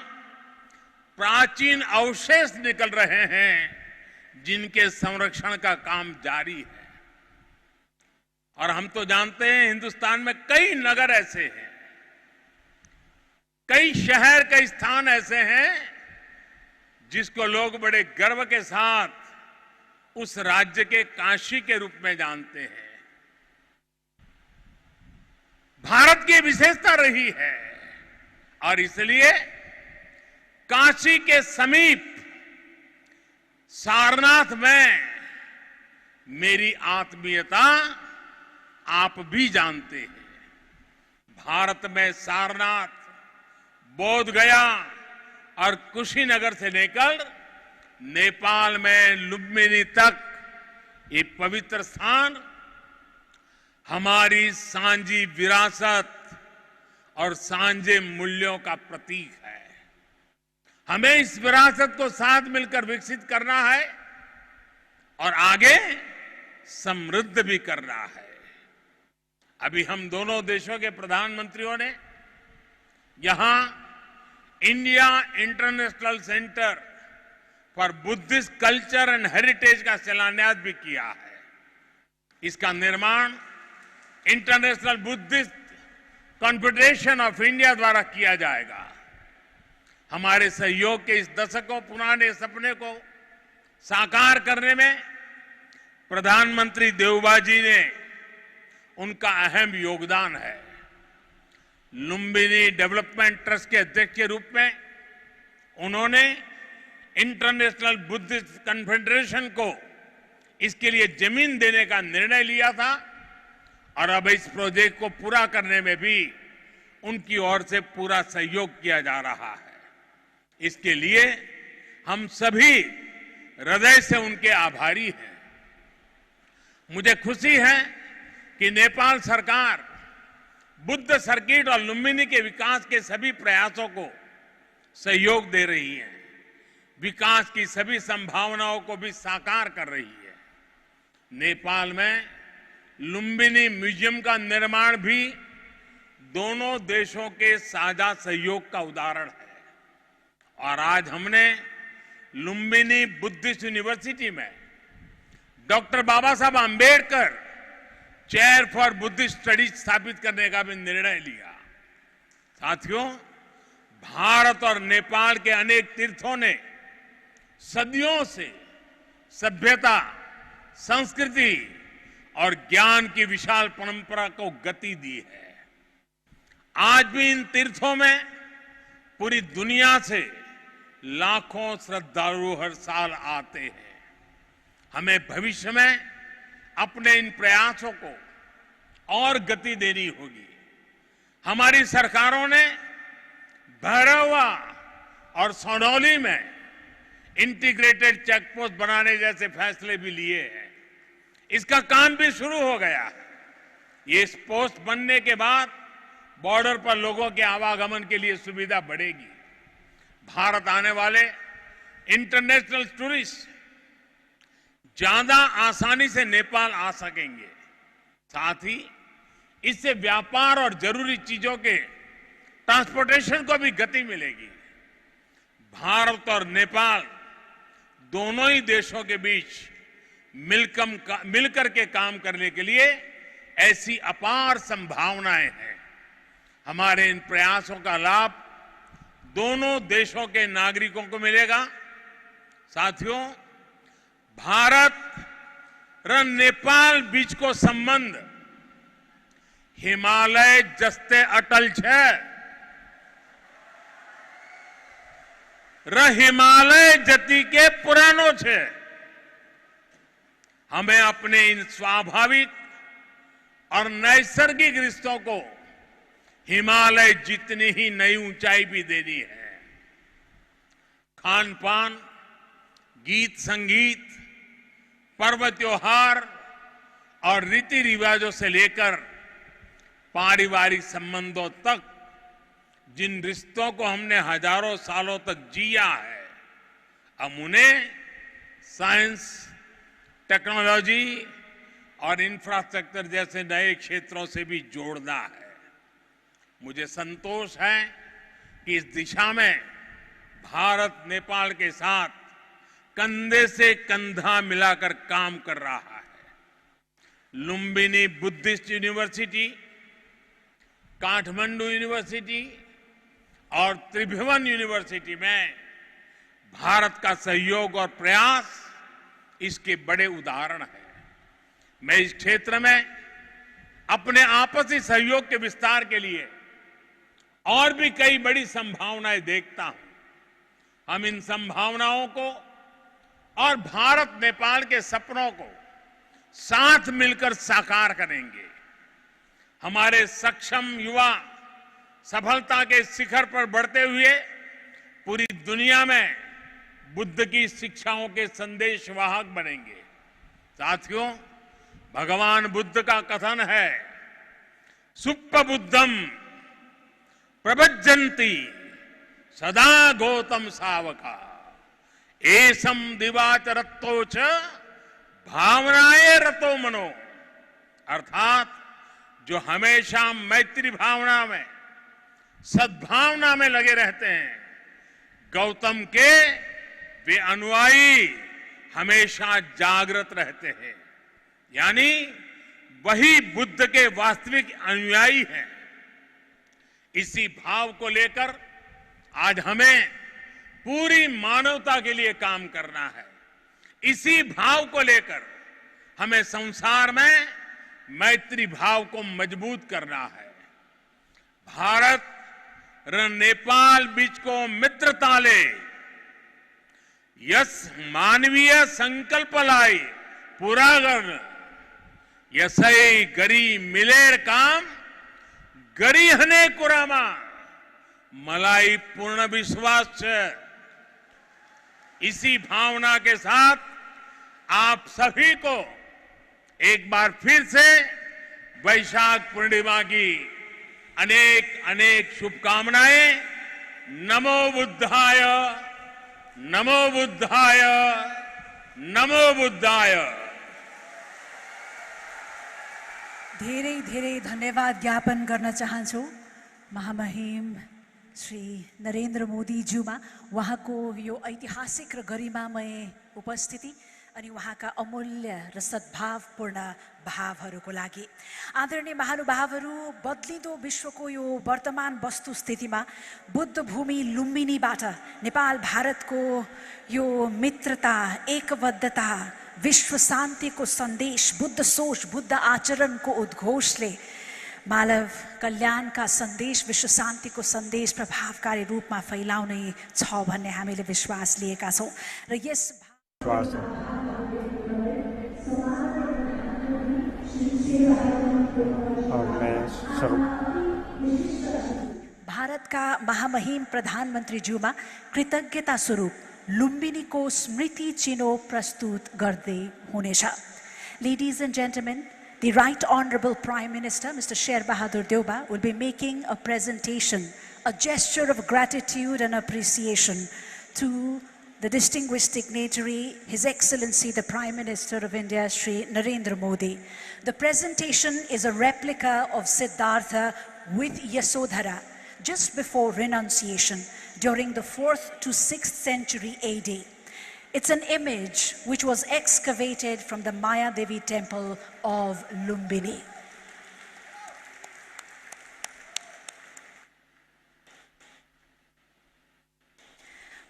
प्राचीन अवशेष निकल रहे हैं जिनके संरक्षण का काम जारी है। और हम तो जानते हैं हिंदुस्तान में कई नगर ऐसे हैं, कई शहर, कई स्थान ऐसे हैं जिसको लोग बड़े गर्व के साथ उस राज्य के काशी के रूप में जानते हैं। भारत की विशेषता रही है और इसलिए काशी के समीप सारनाथ में मेरी आत्मीयता आप भी जानते हैं। भारत में सारनाथ, बोध गया और कुशीनगर से लेकर नेपाल में लुम्बिनी तक ये पवित्र स्थान हमारी सांझी विरासत और सांझे मूल्यों का प्रतीक है। हमें इस विरासत को साथ मिलकर विकसित करना है और आगे समृद्ध भी करना है। अभी हम दोनों देशों के प्रधानमंत्रियों ने यहां India international centre for Buddhist culture and heritage का शिलान्यास भी किया है। इसका निर्माण international Buddhist confederation of India द्वारा किया जाएगा। हमारे सहयोग के इस दशकों पुराने सपने को साकार करने में प्रधानमंत्री देउबा जी ने उनका अहम योगदान है। लुम्बिनी डेवलपमेंट ट्रस्ट के अध्यक्ष के रूप में उन्होंने इंटरनेशनल बुद्धिस्ट कन्फेडरेशन को इसके लिए जमीन देने का निर्णय लिया था और अब इस प्रोजेक्ट को पूरा करने में भी उनकी ओर से पूरा सहयोग किया जा रहा है। इसके लिए हम सभी हृदय से उनके आभारी हैं। मुझे खुशी है कि नेपाल सरकार बुद्ध सर्किट और लुम्बिनी के विकास के सभी प्रयासों को सहयोग दे रही है, विकास की सभी संभावनाओं को भी साकार कर रही है। नेपाल में लुम्बिनी म्यूजियम का निर्माण भी दोनों देशों के साझा सहयोग का उदाहरण है और आज हमने लुम्बिनी बुद्धिस्ट यूनिवर्सिटी में doctor Baba Saheb Ambedkar chair for Buddhist studies स्थापित करने का भी निर्णय लिया। साथियों, भारत और नेपाल के अनेक तीर्थों ने सदियों से सभ्यता, संस्कृति और ज्ञान की विशाल परंपरा को गति दी है। आज भी इन तीर्थों में पूरी दुनिया से लाखों श्रद्धालु हर साल आते हैं। हमें भविष्य में अपने इन प्रयासों को और गति देनी होगी। हमारी सरकारों ने भैरवा और सौनौली में इंटीग्रेटेड चेक पोस्ट बनाने जैसे फैसले भी लिए हैं। इसका काम भी शुरू हो गया है। ये पोस्ट बनने के बाद बॉर्डर पर लोगों के आवागमन के लिए सुविधा बढ़ेगी। भारत आने वाले इंटरनेशनल टूरिस्ट ज्यादा आसानी से नेपाल आ सकेंगे। साथ ही इससे व्यापार और जरूरी चीजों के ट्रांसपोर्टेशन को भी गति मिलेगी। भारत और नेपाल दोनों ही देशों के बीच मिलकर के काम करने के लिए ऐसी अपार संभावनाएं हैं। हमारे इन प्रयासों का लाभ दोनों देशों के नागरिकों को मिलेगा। साथियों, भारत और नेपाल बीच को संबंध हिमालय जस्ते अटल छे। हिमालय जति के पुरानो छे। हमें अपने इन स्वाभाविक और नैसर्गिक रिश्तों को हिमालय जितनी ही नई ऊंचाई भी देनी है। खान पान, गीत संगीत, पर्व त्योहार और रीति रिवाजों से लेकर पारिवारिक संबंधों तक जिन रिश्तों को हमने हजारों सालों तक जिया है, अब उन्हें साइंस, टेक्नोलॉजी और इंफ्रास्ट्रक्चर जैसे नए क्षेत्रों से भी जोड़ना है। मुझे संतोष है कि इस दिशा में भारत नेपाल के साथ कंधे से कंधा मिलाकर काम कर रहा है। Lumbini Buddhist university, Kathmandu university और त्रिभुवन यूनिवर्सिटी में भारत का सहयोग और प्रयास इसके बड़े उदाहरण हैं। मैं इस क्षेत्र में अपने आपसी सहयोग के विस्तार के लिए और भी कई बड़ी संभावनाएं देखता हूं। हम इन संभावनाओं को और भारत नेपाल के सपनों को साथ मिलकर साकार करेंगे। हमारे सक्षम युवा सफलता के शिखर पर बढ़ते हुए पूरी दुनिया में बुद्ध की शिक्षाओं के संदेशवाहक बनेंगे। साथियों, भगवान बुद्ध का कथन है, सुप्प बुद्धम प्रभज्जन्ति सदा गौतम सावका एसम दिवाच रत्तोच भावनाए रतो मनो। अर्थात जो हमेशा मैत्री भावना में, सद्भावना में लगे रहते हैं, गौतम के वे अनुयायी हमेशा जागृत रहते हैं। यानी वही बुद्ध के वास्तविक अनुयायी हैं। इसी भाव को लेकर आज हमें पूरी मानवता के लिए काम करना है। इसी भाव को लेकर हमें संसार में मैत्री भाव को मजबूत करना है। भारत र नेपाल बीचको मित्रताले यस मानवीय संकल्पलाई पूरा गर्न यसै गरी मिलेर काम गरिहने कुरामा मलाई पूर्ण विश्वास है। इसी भावना के साथ आप सभी को एक बार फिर से वैशाख पूर्णिमा की अनेक अनेक शुभकामनाएं। नमो बुद्धाय, नमो बुद्धाय, नमो बुद्धाय। धेरै धेरै धन्यवाद ज्ञापन गर्न चाहन्छु महामहिम श्री नरेन्द्र मोदी ज्यूमा उहाँको यो ऐतिहासिक र गरिमामय उपस्थिति अनि उहाँका अमूल्य र सद्भावपूर्ण भावहरूको लागि। आदरणीय महानुभावहरू, बदलिँदो विश्वको यो वर्तमान वस्तुस्थितिमा बुद्ध भूमि लुम्बिनीबाट नेपाल भारतको यो मित्रता, एकबद्धता, विश्व शान्तिको सन्देश, बुद्ध सोच, बुद्ध आचरणको उद्घोषले मानव कल्याणका सन्देश, विश्व शान्तिको सन्देश प्रभावकारी रूपमा फैलाउने छ भन्ने हामीले विश्वास लिएका छौँ र यस भारतका महामहिम प्रधानमन्त्री ज्यूमा कृतज्ञता स्वरूप लुम्बिनीको स्मृति चिनो प्रस्तुत गर्दै हुनेछ। Ladies and gentlemen, the Right Honorable Prime Minister, Mr. Sher Bahadur Deuba, will be making a presentation, a gesture of gratitude and appreciation to the distinguished dignitary, His Excellency the Prime Minister of India, Shri Narendra Modi. The presentation is a replica of Siddhartha with Yasodhara just before renunciation during the 4th to 6th century AD. It's an image which was excavated from the Maya Devi temple of Lumbini.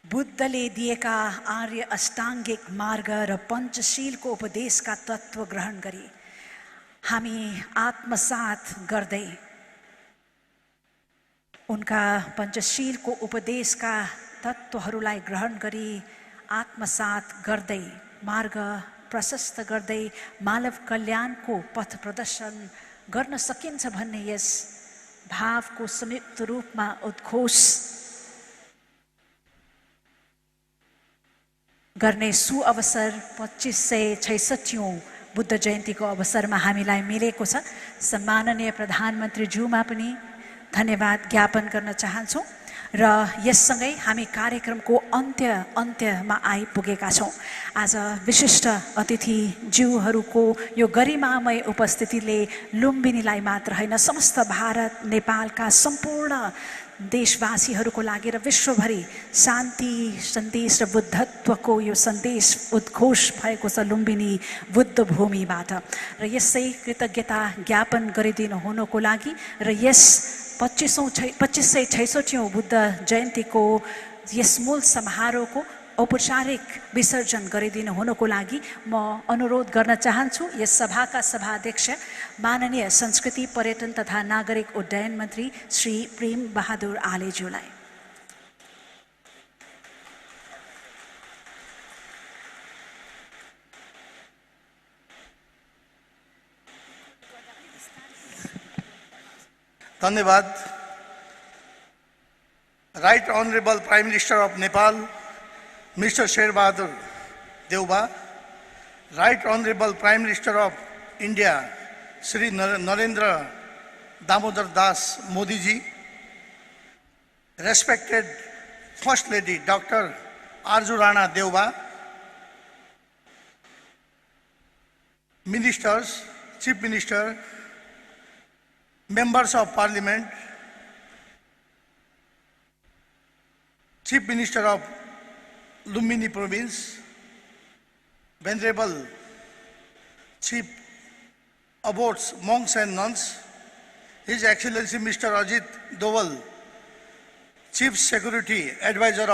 बुद्धले दिएका आर्य अष्टाङ्गिक मार्ग र पञ्चशीलको उपदेशका तत्त्व ग्रहण गरी हामी आत्मसात गर्दै उनका पञ्चशीलको उपदेशका तत्त्वहरूलाई ग्रहण गरी आत्मसात गर्दै मार्ग प्रशस्त गर्दै मानव कल्याणको पथ प्रदर्शन गर्न सकिन्छ भन्ने यस भावको संयुक्त रूपमा उद्घोष गर्ने सुअवसर 2566औं बुद्ध जयन्तीको अवसरमा हामीलाई मिलेको छ। सम्माननीय प्रधानमन्त्री ज्यूमा पनि धन्यवाद ज्ञापन गर्न चाहन्छौँ र यससँगै हामी कार्यक्रमको अन्त्यमा आइपुगेका छौँ। आज विशिष्ट अतिथि ज्यूहरूको यो गरिमामय उपस्थितिले लुम्बिनीलाई मात्र होइन समस्त भारत नेपालका सम्पूर्ण देशवासीहरूको लागि र विश्वभरि शान्ति सन्देश र बुद्धत्वको यो सन्देश उद्घोष भएको छ लुम्बिनी बुद्ध भूमिबाट र यसै कृतज्ञता ज्ञापन गरिदिनु हुनुको लागि र यस 2566औं बुद्ध जयन्तीको यस मूल समारोहको औपचारिक विसर्जन गरिदिनु हुनुको लागि म अनुरोध गर्न चाहन्छु यस सभाका सभाध्यक्ष माननीय संस्कृति पर्यटन तथा नागरिक उड्डयन मन्त्री श्री प्रेम बहादुर आलेज्यूलाई। धन्यवाद। Right Honorable Prime Minister of Nepal, Mr. Sher Bahadur Deuba, Right Honorable Prime Minister of India, Shri Narendra Damodar Das Modi ji, respected First Lady Dr. Arju Rana Deuba, Ministers, Chief Minister, Members of Parliament, Chief Minister of Lumbini Province, Venerable Chief Abbots, Monks and Nuns, His Excellency Mr. Ajit Doval, Chief Security Advisor,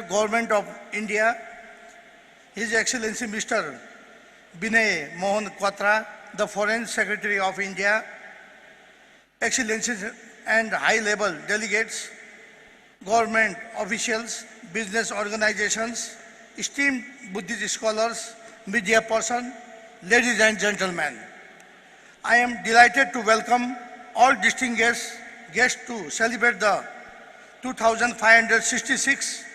Government of India, His Excellency Mr. Binay Mohan Quatra, the Foreign Secretary of India, Excellencies and high-level delegates, government officials, business organizations, esteemed Buddhist scholars, media person, ladies and gentlemen. I am delighted to welcome all distinguished guests to celebrate the 2566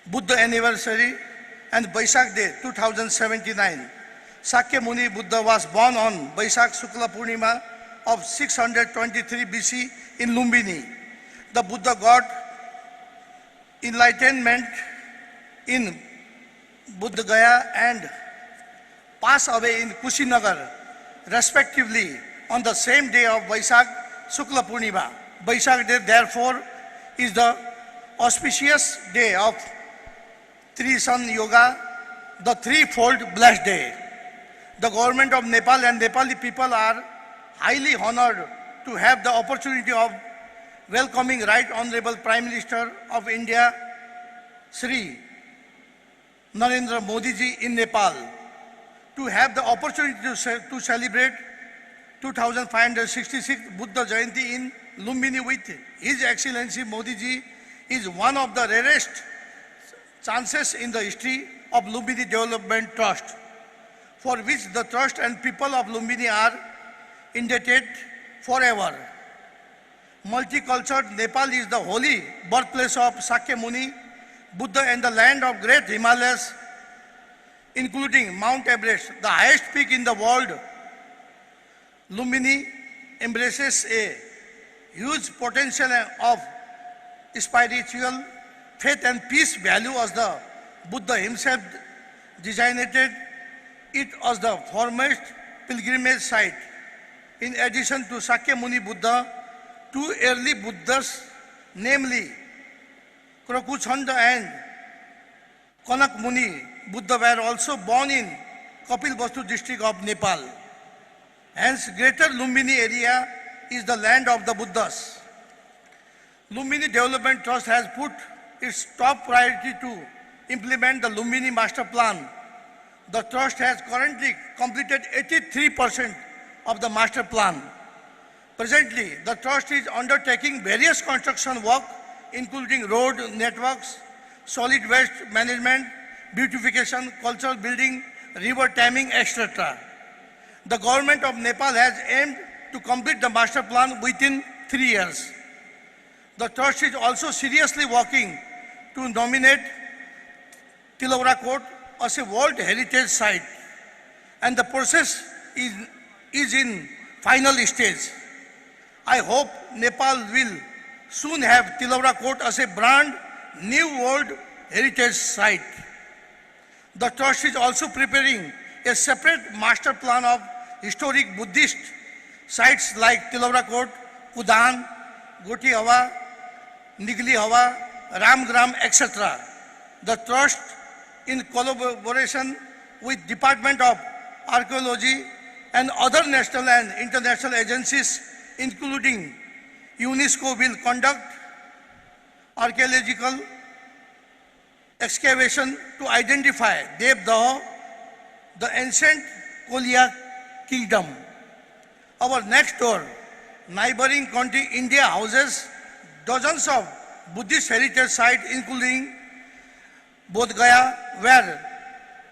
Buddha anniversary and Vaisakh Day 2079. Sakya Muni Buddha was born on Vaisakh Shukla Purnima of 623 BC in Lumbini. The Buddha got enlightenment in Bodh Gaya and passed away in Kushinagar, respectively, on the same day of Vaisakh Shukla Purnima. Vaisakh Day, therefore, is the auspicious day of Tri-Sun Yoga, the threefold blessed day. The government of Nepal and Nepali people are highly honored to have the opportunity of welcoming Right Honorable Prime Minister of India, Shri Narendra Modi ji in Nepal, to have the opportunity to celebrate 2566 Buddha Jayanti in Lumbini with His Excellency Modi ji is one of the rarest chances in the history of Lumbini Development Trust, for which the trust and people of Lumbini are indebted forever. Multicultural Nepal is the holy birthplace of Sakya Muni Buddha and the land of great Himalayas, including Mount Everest, the highest peak in the world. Lumbini embraces a huge potential of spiritual faith and peace value, as the Buddha himself designated it as the foremost pilgrimage site. In addition to Sakya Muni Buddha, two early Buddhas, namely Krokuchanda and Kanak Muni Buddha, were also born in Kapilvastu district of Nepal. Hence, Greater Lumbini area is the land of the Buddhas. Lumbini Development Trust has put its top priority to implement the Lumbini Master Plan. The Trust has currently completed 83% of the Master Plan. Presently, the Trust is undertaking various construction work, including road networks, solid waste management, beautification, cultural building, river taming, etc. The government of Nepal has aimed to complete the Master Plan within 3 years. The Trust is also seriously working to nominate Tilaura Court as a World Heritage Site, and the process is in final stage. I hope Nepal will soon have Tilaura Court as a brand new World Heritage Site. The Trust is also preparing a separate master plan of historic Buddhist sites like Tilaura Court, Kudan, Goti Hawa, Nigli Hawa, Ramgram, etc. The Trust, in collaboration with Department of Archaeology and other national and international agencies, including UNESCO, will conduct archaeological excavation to identify Devdaha, the ancient Kolya kingdom. Our next door neighboring country, India, houses dozens of Buddhist heritage sites, including Bodh Gaya, where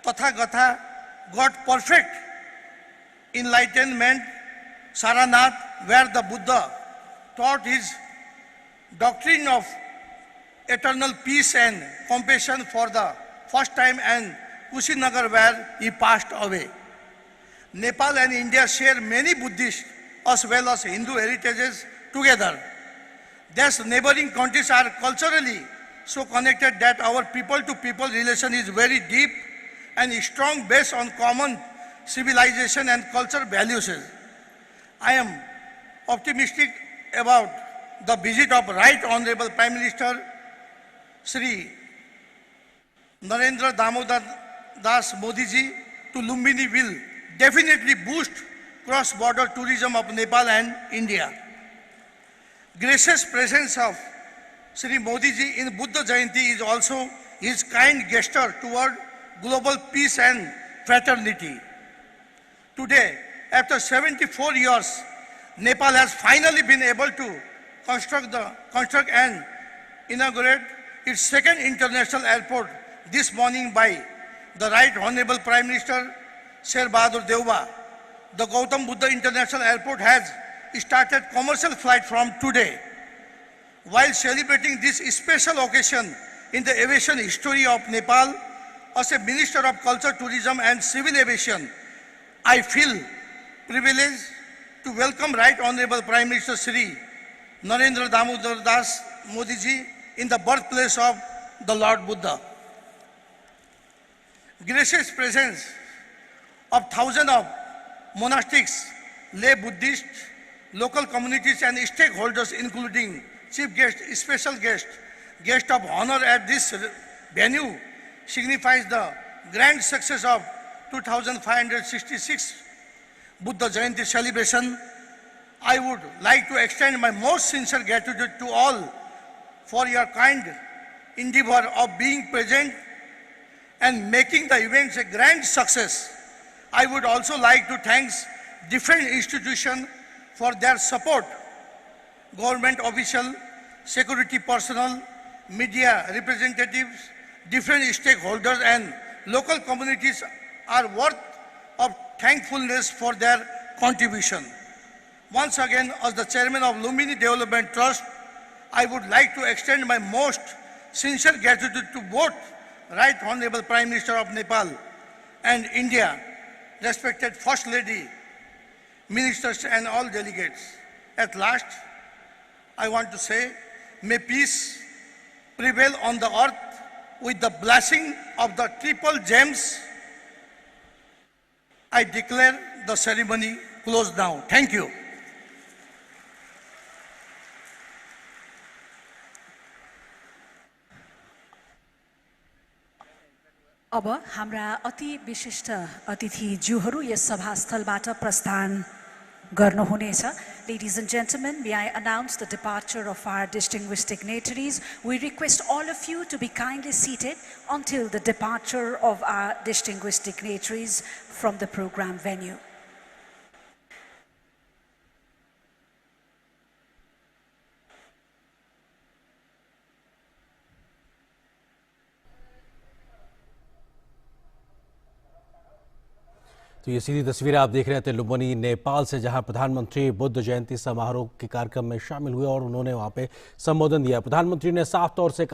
Tathagata got perfect enlightenment, Saranath, where the Buddha taught his doctrine of eternal peace and compassion for the first time, and Kushinagar, where he passed away. Nepal and India share many Buddhist as well as Hindu heritages together. Thus, neighboring countries are culturally so connected that our people-to-people relation is very deep and strong, based on common civilization and cultural values. I am optimistic about the visit of Right Honorable Prime Minister Shri Narendra Damodar Das Modi ji to Lumbini will definitely boost cross-border tourism of Nepal and India. Gracious presence of Shri Modi ji in Buddha Jayanti is also his kind gesture toward global peace and fraternity. Today, after 74 years, Nepal has finally been able to construct and inaugurate its second international airport this morning by the Right Honorable Prime Minister Sher Bahadur Deuba. The Gautam Buddha International Airport has started commercial flight from today. While celebrating this special occasion in the aviation history of Nepal, as a Minister of Culture, Tourism and Civil Aviation, I feel privileged to welcome Right Honorable Prime Minister Shri Narendra Damodar Das Modi ji in the birthplace of the Lord Buddha. Gracious presence of thousands of monastics, lay Buddhists, local communities and stakeholders including chief guest, special guest of honor at this venue signifies the grand success of 2566 Buddha Jayanti celebration. I would like to extend my most sincere gratitude to all for your kind endeavor of being present and making the events a grand success. I would also like to thank different institutions for their support, government officials, security personnel, media representatives, different stakeholders and local communities are worth of thankfulness for their contribution. Once again, as the chairman of Lumbini Development Trust, I would like to extend my most sincere gratitude to both Right Honorable Prime Minister of Nepal and India, respected First Lady, ministers and all delegates. At last, I want to say, may peace prevail on the earth with the blessing of the triple gems. I declare the ceremony closed now. Thank you. अब हाम्रा अति विशिष्ट अतिथिज्यूहरू yes सभास्थलबाट प्रस्थान गर्नुहुनेछ. Ladies and gentlemen, may I announce the departure of our distinguished dignitaries. We request all of you to be kindly seated until the departure of our distinguished dignitaries from the program venue. तो ये सीधी तस्वीरें आप देख रहे थे लुम्बिनी नेपाल से, जहां प्रधानमंत्री बुद्ध जयंती समारोह के कार्यक्रम में शामिल हुए और उन्होंने वहां पे संबोधन दिया. प्रधानमंत्री ने साफ तौर से